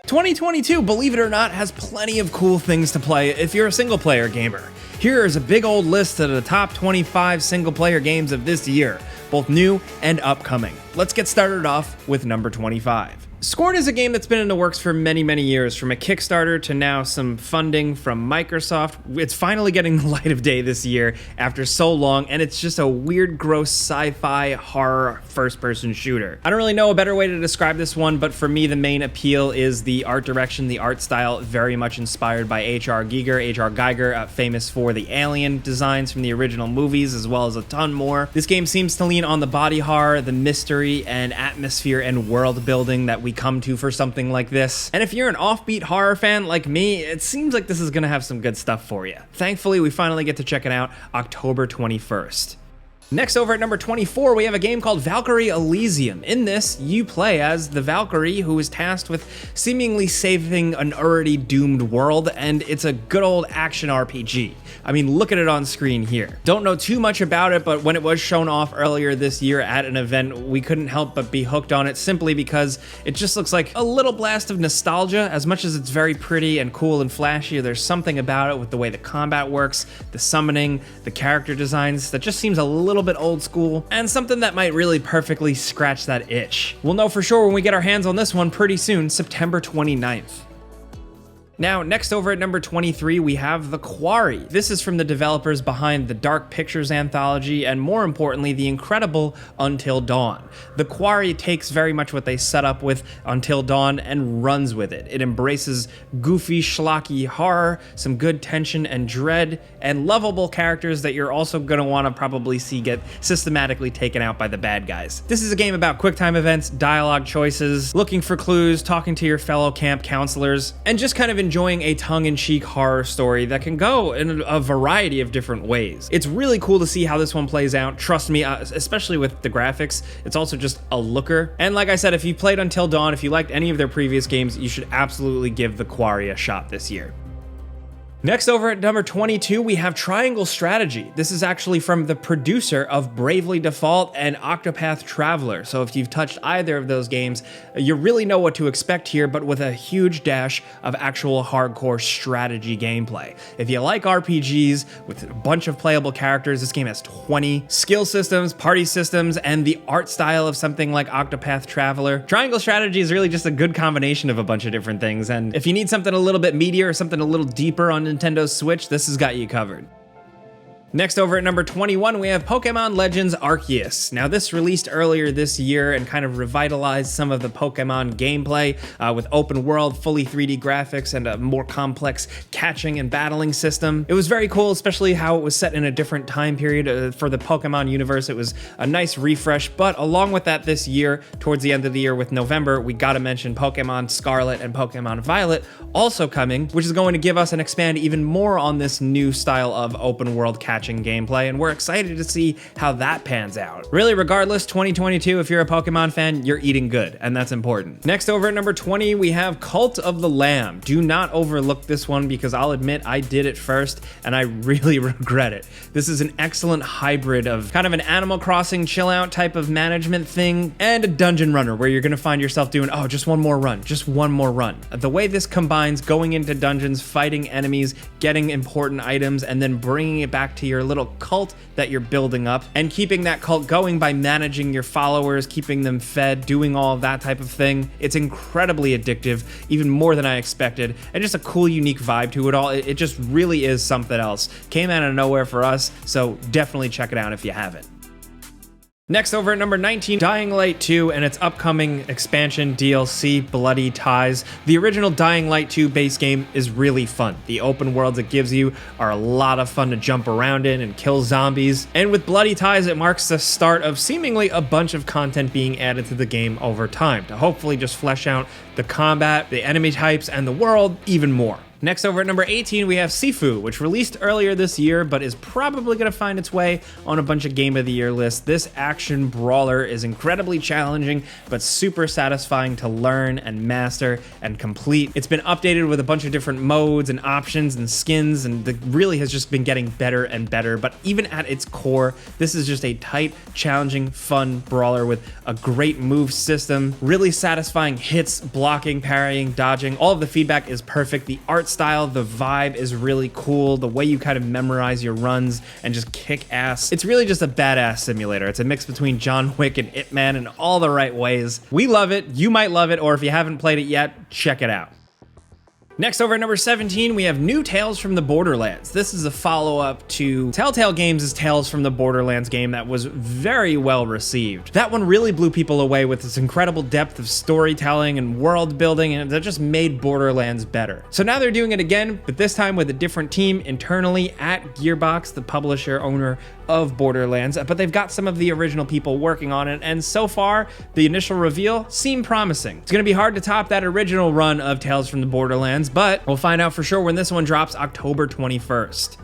2022, believe it or not, has plenty of cool things to play if you're a single-player gamer. Here is a big old list of the top 25 single-player games of this year, both new and upcoming. Let's get started off with number 25. Scorn is a game that's been in the works for many years, from a Kickstarter to now some funding from Microsoft. It's finally getting the light of day this year after so long, and it's just a weird, gross sci-fi horror first-person shooter. I don't really know a better way to describe this one, but for me the main appeal is the art direction, the art style, very much inspired by H.R. Giger, famous for the alien designs from the original movies, as well as a ton more. This game seems to lean on the body horror, the mystery and atmosphere and world building that we come to for something like this. And if you're an offbeat horror fan like me, it seems like this is gonna have some good stuff for you. Thankfully, we finally get to check it out October 21st. Next, over at number 24, we have a game called Valkyrie Elysium. In this, you play as the Valkyrie who is tasked with seemingly saving an already doomed world, and it's a good old action RPG. I mean, look at it on screen here. Don't know too much about it, but when it was shown off earlier this year at an event, we couldn't help but be hooked on it simply because it just looks like a little blast of nostalgia. As much as it's very pretty and cool and flashy, there's something about it with the way the combat works, the summoning, the character designs that just seems a little bit old school, and something that might really perfectly scratch that itch. We'll know for sure when we get our hands on this one pretty soon, September 29th. Now, next over at number 23, we have The Quarry. This is from the developers behind the Dark Pictures anthology, and more importantly, the incredible Until Dawn. The Quarry takes very much what they set up with Until Dawn and runs with it. It embraces goofy, schlocky horror, some good tension and dread, and lovable characters that you're also gonna wanna probably see get systematically taken out by the bad guys. This is a game about QuickTime events, dialogue choices, looking for clues, talking to your fellow camp counselors, and just kind of enjoying a tongue-in-cheek horror story that can go in a variety of different ways. It's really cool to see how this one plays out. Trust me, especially with the graphics, it's also just a looker. And like I said, if you played Until Dawn, if you liked any of their previous games, you should absolutely give The Quarry a shot this year. Next, over at number 22, we have Triangle Strategy. This is actually from the producer of Bravely Default and Octopath Traveler. So if you've touched either of those games, you really know what to expect here, but with a huge dash of actual hardcore strategy gameplay. If you like RPGs with a bunch of playable characters, this game has 20 skill systems, party systems, and the art style of something like Octopath Traveler. Triangle Strategy is really just a good combination of a bunch of different things, and if you need something a little bit meatier or something a little deeper on Nintendo Switch, this has got you covered. Next, over at number 21, we have Pokémon Legends Arceus. Now, this released earlier this year and kind of revitalized some of the Pokémon gameplay with open world, fully 3D graphics, and a more complex catching and battling system. It was very cool, especially how it was set in a different time period for the Pokémon universe. It was a nice refresh, but along with that this year, towards the end of the year with November, we gotta mention Pokémon Scarlet and Pokémon Violet also coming, which is going to give us and expand even more on this new style of open world catching gameplay, and we're excited to see how that pans out. Really, regardless, 2022, if you're a Pokemon fan, you're eating good, and that's important. Next, over at number 20, we have Cult of the Lamb. Do not overlook this one because I'll admit I did it first, and I really regret it. This is an excellent hybrid of kind of an Animal Crossing chill out type of management thing and a dungeon runner where you're gonna find yourself doing, oh, just one more run, just one more run. The way this combines going into dungeons, fighting enemies, getting important items, and then bringing it back to your little cult that you're building up and keeping that cult going by managing your followers, keeping them fed, doing all of that type of thing. It's incredibly addictive, even more than I expected, and just a cool, unique vibe to it all. It just really is something else. Came out of nowhere for us, so definitely check it out if you haven't. Next, over at number 19, Dying Light 2 and its upcoming expansion DLC, Bloody Ties. The original Dying Light 2 base game is really fun. The open worlds it gives you are a lot of fun to jump around in and kill zombies. And with Bloody Ties, it marks the start of seemingly a bunch of content being added to the game over time to hopefully just flesh out the combat, the enemy types, and the world even more. Next over at number 18, we have SIFU, which released earlier this year, but is probably going to find its way on a bunch of Game of the Year lists. This action brawler is incredibly challenging, but super satisfying to learn and master and complete. It's been updated with a bunch of different modes and options and skins, and it really has just been getting better and better. But even at its core, this is just a tight, challenging, fun brawler with a great move system, really satisfying hits, blocking, parrying, dodging. All of the feedback is perfect. The art style, the vibe is really cool. The way you kind of memorize your runs and just kick ass. It's really just a badass simulator. It's a mix between John Wick and Ip Man in all the right ways. We love it. You might love it, or if you haven't played it yet, check it out. Next over at number 17, we have new Tales from the Borderlands. This is a follow-up to Telltale Games' Tales from the Borderlands game that was very well received. That one really blew people away with its incredible depth of storytelling and world building, and that just made Borderlands better. So now they're doing it again, but this time with a different team internally at Gearbox, the publisher owner of Borderlands, but they've got some of the original people working on it, and so far, the initial reveal seemed promising. It's gonna be hard to top that original run of Tales from the Borderlands, but we'll find out for sure when this one drops October 21st.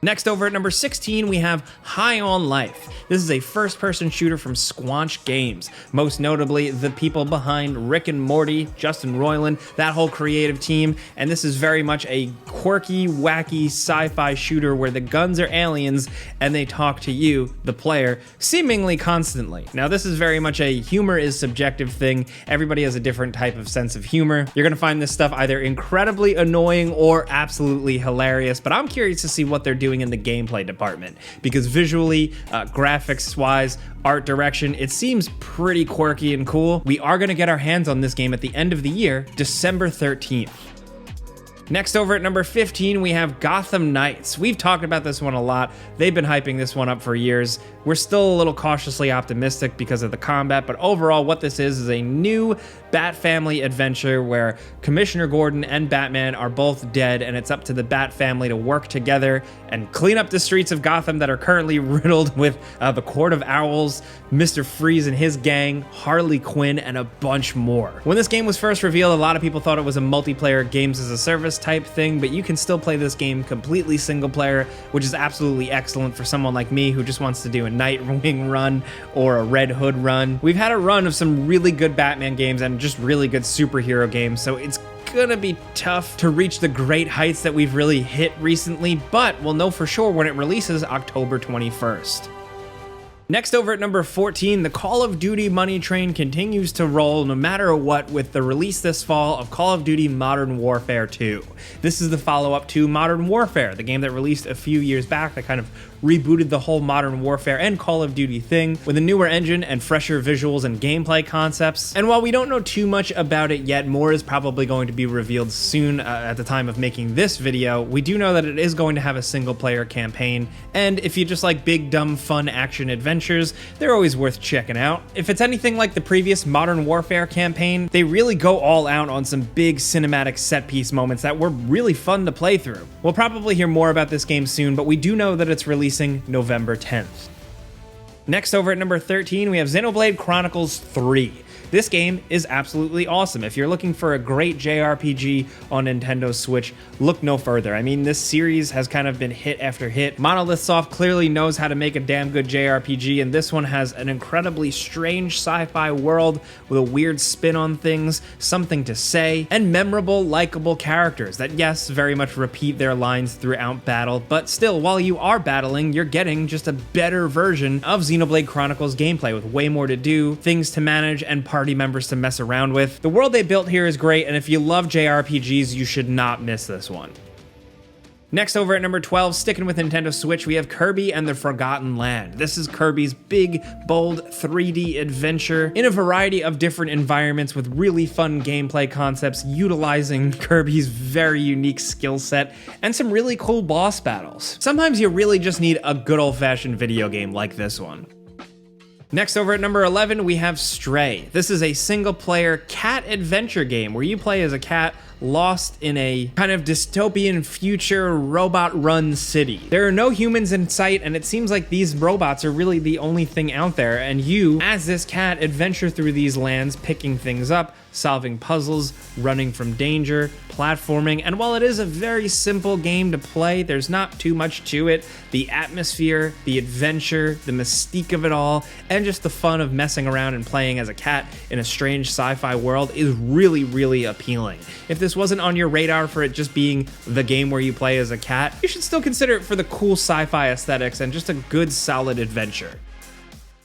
Next over at number 16, we have High on Life. This is a first-person shooter from Squanch Games, most notably the people behind Rick and Morty, Justin Roiland, that whole creative team, and this is very much a quirky, wacky sci-fi shooter where the guns are aliens and they talk to you, the player, seemingly constantly. Now, this is very much a humor is subjective thing. Everybody has a different type of sense of humor. You're gonna find this stuff either incredibly annoying or absolutely hilarious, but I'm curious to see what they're doing in the gameplay department, because visually, graphics-wise, art direction, it seems pretty quirky and cool. We are going to get our hands on this game at the end of the year, December 13th. Next over at number 15, we have Gotham Knights. We've talked about this one a lot. They've been hyping this one up for years. We're still a little cautiously optimistic because of the combat, but overall what this is a new Bat family adventure where Commissioner Gordon and Batman are both dead, and it's up to the Bat family to work together and clean up the streets of Gotham that are currently riddled with the Court of Owls, Mr. Freeze and his gang, Harley Quinn, and a bunch more. When this game was first revealed, a lot of people thought it was a multiplayer games as a service type thing, but you can still play this game completely single player, which is absolutely excellent for someone like me who just wants to do a Nightwing run or a Red Hood run. We've had a run of some really good Batman games and just really good superhero games, so it's gonna be tough to reach the great heights that we've really hit recently, but we'll know for sure when it releases October 21st. Next over at number 14, the Call of Duty money train continues to roll no matter what with the release this fall of Call of Duty Modern Warfare 2. This is the follow-up to Modern Warfare, the game that released a few years back that kind of rebooted the whole Modern Warfare and Call of Duty thing with a newer engine and fresher visuals and gameplay concepts. And while we don't know too much about it yet, more is probably going to be revealed soon at the time of making this video. We do know that it is going to have a single-player campaign, and if you just like big, dumb, fun action adventures, they're always worth checking out. If it's anything like the previous Modern Warfare campaign, they really go all out on some big cinematic set-piece moments that were really fun to play through. We'll probably hear more about this game soon, but we do know that it's releasing November 10th. Next over at number 13, we have Xenoblade Chronicles 3. This game is absolutely awesome. If you're looking for a great JRPG on Nintendo Switch, look no further. I mean, this series has kind of been hit after hit. Monolith Soft clearly knows how to make a damn good JRPG, and this one has an incredibly strange sci-fi world with a weird spin on things, something to say, and memorable, likable characters that, yes, very much repeat their lines throughout battle, but still, while you are battling, you're getting just a better version of Xenoblade Chronicles gameplay with way more to do, things to manage, and party members to mess around with. The world they built here is great, and if you love JRPGs, you should not miss this one. Next over at number 12, sticking with Nintendo Switch, we have Kirby and the Forgotten Land. This is Kirby's big, bold 3D adventure in a variety of different environments with really fun gameplay concepts utilizing Kirby's very unique skill set and some really cool boss battles. Sometimes you really just need a good old-fashioned video game like this one. Next over at number 11, we have Stray. This is a single-player cat adventure game where you play as a cat lost in a kind of dystopian future robot-run city. There are no humans in sight, and it seems like these robots are really the only thing out there, and you, as this cat, adventure through these lands, picking things up, solving puzzles, running from danger, platforming, and while it is a very simple game to play, there's not too much to it. The atmosphere, the adventure, the mystique of it all, and just the fun of messing around and playing as a cat in a strange sci-fi world is really, really appealing. If this wasn't on your radar for it just being the game where you play as a cat, you should still consider it for the cool sci-fi aesthetics and just a good, solid adventure.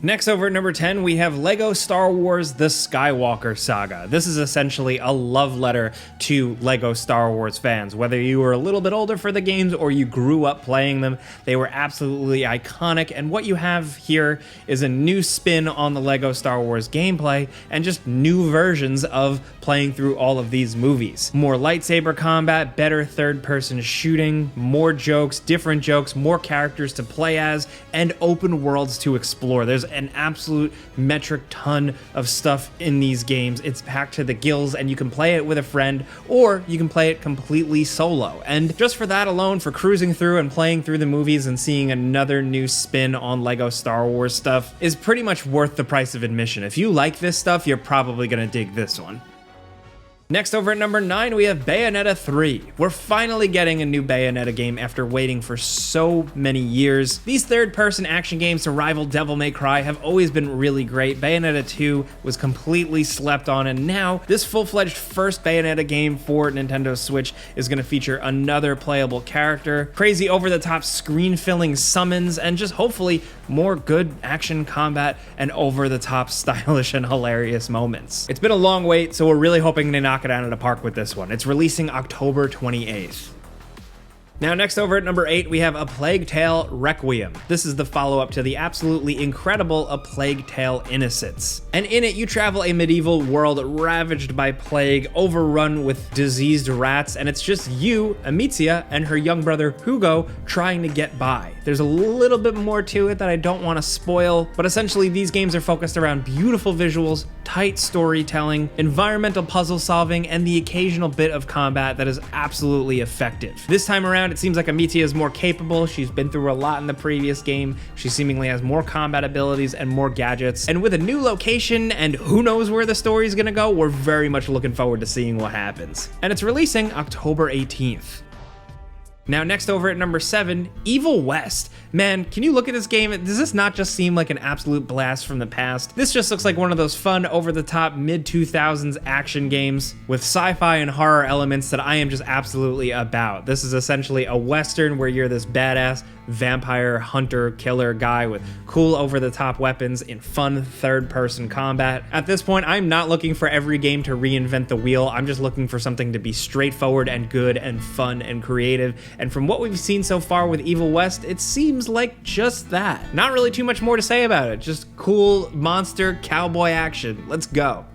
Next, over at number 10, we have LEGO Star Wars The Skywalker Saga. This is essentially a love letter to LEGO Star Wars fans. Whether you were a little bit older for the games or you grew up playing them, they were absolutely iconic, and what you have here is a new spin on the LEGO Star Wars gameplay and just new versions of playing through all of these movies. More lightsaber combat, better third-person shooting, more jokes, different jokes, more characters to play as, and open worlds to explore. There's an absolute metric ton of stuff in these games. It's packed to the gills, and you can play it with a friend, or you can play it completely solo. And just for that alone, for cruising through and playing through the movies and seeing another new spin on LEGO Star Wars stuff is pretty much worth the price of admission. If you like this stuff, you're probably gonna dig this one. Next, over at number 9, we have Bayonetta 3. We're finally getting a new Bayonetta game after waiting for so many years. These third-person action games to rival Devil May Cry have always been really great. Bayonetta 2 was completely slept on, and now this full-fledged first Bayonetta game for Nintendo Switch is going to feature another playable character, crazy over-the-top screen-filling summons, and just hopefully more good action combat and over-the-top stylish and hilarious moments. It's been a long wait, so we're really hoping to knock it out of the park with this one. It's releasing October 28th. Now, next over at number 8, we have A Plague Tale Requiem. This is the follow-up to the absolutely incredible A Plague Tale Innocence. And in it, you travel a medieval world ravaged by plague, overrun with diseased rats, and it's just you, Amicia, and her young brother Hugo trying to get by. There's a little bit more to it that I don't want to spoil, but essentially these games are focused around beautiful visuals, tight storytelling, environmental puzzle solving, and the occasional bit of combat that is absolutely effective. This time around, it seems like Amicia is more capable. She's been through a lot in the previous game. She seemingly has more combat abilities and more gadgets. And with a new location and who knows where the story is gonna go, we're very much looking forward to seeing what happens. And it's releasing October 18th. Now, next over at number 7, Evil West. Man, can you look at this game? Does this not just seem like an absolute blast from the past? This just looks like one of those fun, over-the-top, mid-2000s action games with sci-fi and horror elements that I am just absolutely about. This is essentially a Western where you're this badass vampire hunter killer guy with cool over-the-top weapons in fun third-person combat. At this point, I'm not looking for every game to reinvent the wheel. I'm just looking for something to be straightforward and good and fun and creative. And from what we've seen so far with Evil West, it seems like just that. Not really too much more to say about it, just cool monster cowboy action. Let's go.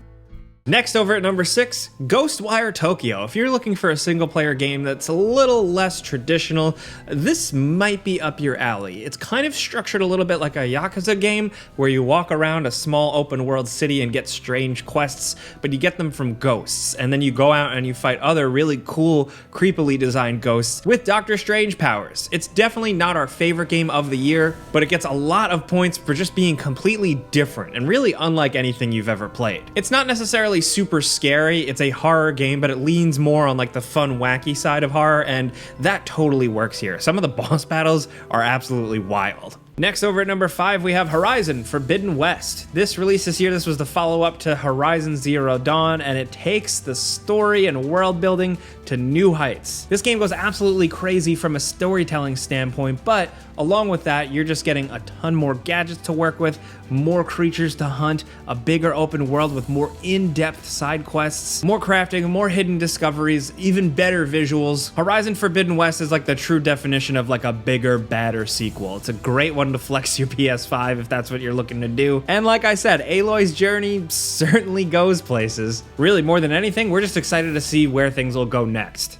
Next over at number 6, GhostWire Tokyo. If you're looking for a single player game that's a little less traditional, this might be up your alley. It's kind of structured a little bit like a Yakuza game where you walk around a small open world city and get strange quests, but you get them from ghosts, and then you go out and you fight other really cool, creepily designed ghosts with Doctor Strange powers. It's definitely not our favorite game of the year, but it gets a lot of points for just being completely different and really unlike anything you've ever played. It's not necessarily super scary. It's a horror game, but it leans more on like the fun, wacky side of horror, and that totally works here. Some of the boss battles are absolutely wild. Next, over at number 5, we have Horizon Forbidden West. This release this year, this was the follow-up to Horizon Zero Dawn, and it takes the story and world building to new heights. This game goes absolutely crazy from a storytelling standpoint, but along with that, you're just getting a ton more gadgets to work with, more creatures to hunt, a bigger open world with more in-depth side quests, more crafting, more hidden discoveries, even better visuals. Horizon Forbidden West is like the true definition of like a bigger, badder sequel. It's a great one to flex your PS5 if that's what you're looking to do. And like I said, Aloy's journey certainly goes places. Really, more than anything, we're just excited to see where things will go next.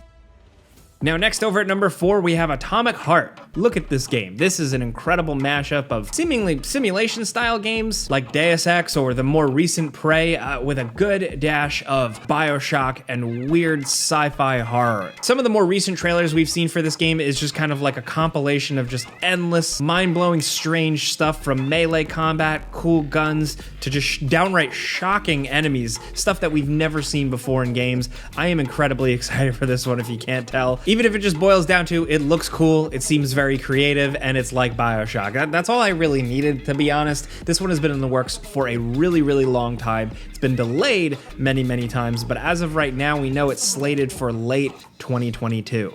Now next over at number 4, we have Atomic Heart. Look at this game. This is an incredible mashup of seemingly simulation style games like Deus Ex or the more recent Prey with a good dash of BioShock and weird sci-fi horror. Some of the more recent trailers we've seen for this game is just kind of like a compilation of just endless, mind-blowing, strange stuff from melee combat, cool guns, to just downright shocking enemies, stuff that we've never seen before in games. I am incredibly excited for this one if you can't tell. Even if it just boils down to it looks cool, it seems very creative, and it's like BioShock. That's all I really needed, to be honest. This one has been in the works for a really, really long time. It's been delayed many, many times, but as of right now, we know it's slated for late 2022.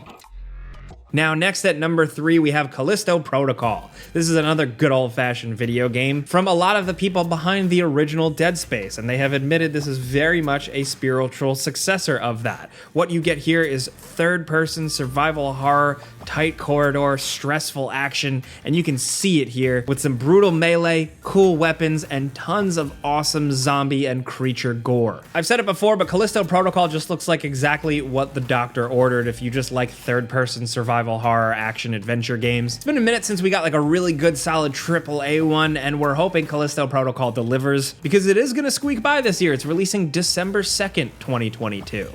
Now, next at number 3, we have Callisto Protocol. This is another good old-fashioned video game from a lot of the people behind the original Dead Space, and they have admitted this is very much a spiritual successor of that. What you get here is third-person survival horror, tight corridor, stressful action, and you can see it here with some brutal melee, cool weapons, and tons of awesome zombie and creature gore. I've said it before, but Callisto Protocol just looks like exactly what the doctor ordered if you just like third-person survival horror action adventure games. It's been a minute since we got like a really good solid AAA one, and we're hoping Callisto Protocol delivers because it is gonna squeak by this year. It's releasing December 2nd, 2022.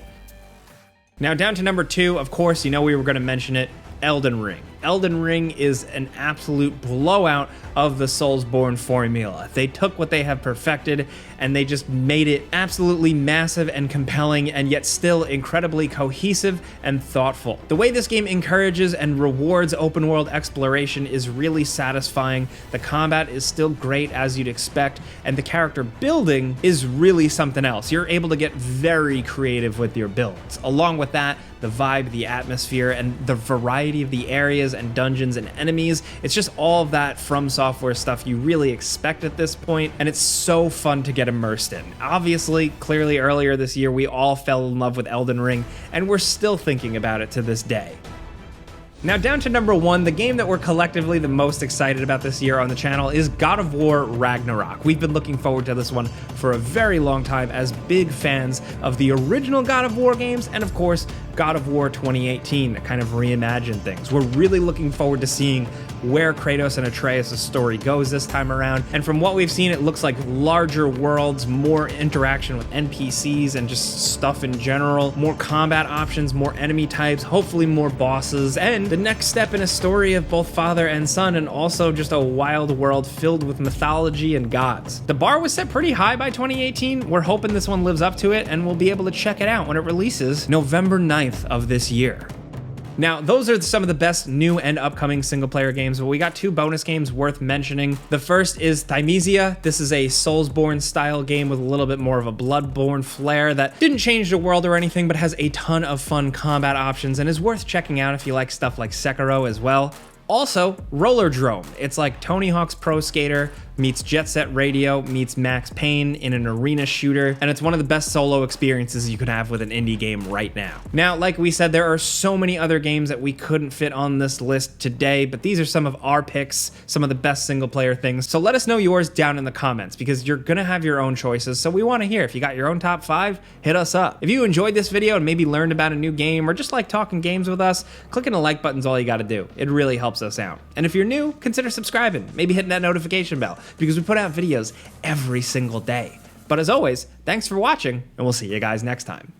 Now down to number 2, of course, you know we were gonna mention it, Elden Ring. Elden Ring is an absolute blowout of the Soulsborne formula. They took what they have perfected and they just made it absolutely massive and compelling, and yet still incredibly cohesive and thoughtful. The way this game encourages and rewards open world exploration is really satisfying. The combat is still great as you'd expect, and the character building is really something else. You're able to get very creative with your builds. Along with that, the vibe, the atmosphere, and the variety of the areas and dungeons and enemies. It's just all of that From Software stuff you really expect at this point, and it's so fun to get immersed in. Obviously, clearly earlier this year, we all fell in love with Elden Ring, and we're still thinking about it to this day. Now down to number 1, the game that we're collectively the most excited about this year on the channel is God of War Ragnarok. We've been looking forward to this one for a very long time as big fans of the original God of War games, and of course, God of War 2018 that kind of reimagined things. We're really looking forward to seeing where Kratos and Atreus' story goes this time around, and from what we've seen, it looks like larger worlds, more interaction with NPCs and just stuff in general, more combat options, more enemy types, hopefully more bosses, and the next step in a story of both father and son, and also just a wild world filled with mythology and gods. The bar was set pretty high by 2018. We're hoping this one lives up to it, and we'll be able to check it out when it releases November 9th of this year. Now, those are some of the best new and upcoming single-player games, but we got 2 bonus games worth mentioning. The first is Thymesia. This is a Soulsborne-style game with a little bit more of a Bloodborne flair that didn't change the world or anything, but has a ton of fun combat options and is worth checking out if you like stuff like Sekiro as well. Also, Rollerdrome. It's like Tony Hawk's Pro Skater meets Jet Set Radio meets Max Payne in an arena shooter, and it's one of the best solo experiences you could have with an indie game right now. Now, like we said, there are so many other games that we couldn't fit on this list today, but these are some of our picks, some of the best single player things. So let us know yours down in the comments, because you're gonna have your own choices, so we wanna hear. If you got your own top 5, hit us up. If you enjoyed this video and maybe learned about a new game or just like talking games with us, clicking the like button's all you gotta do. It really helps us out. And if you're new, consider subscribing, maybe hitting that notification bell, because we put out videos every single day. But as always, thanks for watching, and we'll see you guys next time.